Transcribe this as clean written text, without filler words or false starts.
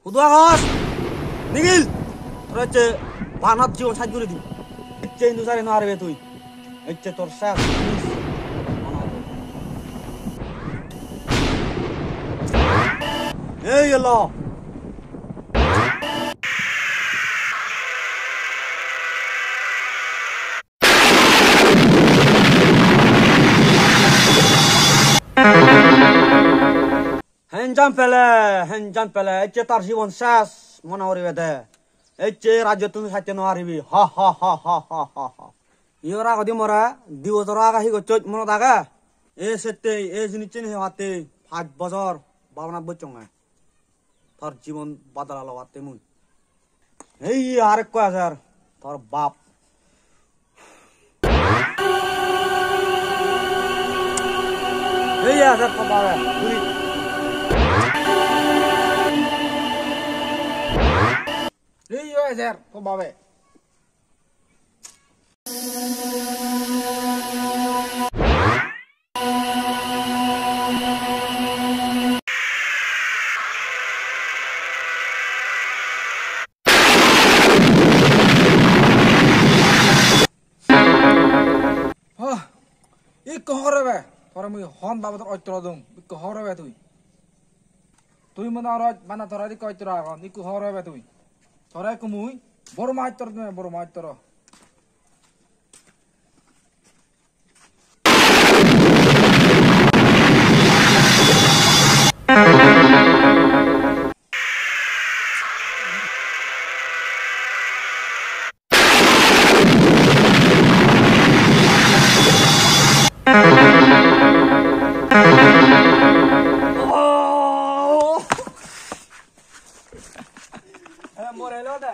হুদুয়া ঘাস নিগিল তোর হচ্ছে বানাত জীবন সাজ করে দিই ইচ্ছে হিন্দু সারে না হারবে তুই ইচ্ছে তোর শেষ এই গেল হেনজাম পেলে ইচ্ছে তার জীবন শেষ মনে করিবে দে ইচ্ছে রাজ্য তুমি সাথে নারিবি হা হা হা হা হা হা হা ইয়রা গদি মরা দিও তোরা গাহি গচ্চ মনে দাগা এ সেতে এ জিনিস হাতে 5 বছর ভাবনা বচঙ্গা তোর জীবন বদলালো হাতে মুই এই আরেক কয় হাজার তোর বাপ এই হাজার তো বাবা তুই এই হাজার তো বাবে ইক হরবে তোরা মুই হন বাবা তোর অত্র দম ইক হরবে তুই মনে আর বানা তোরা দি কয় তোরা এখন ইক হরবে তুই তোরা কুমুই বড় মাছ তোর বড় মাছ তোর Morelo da.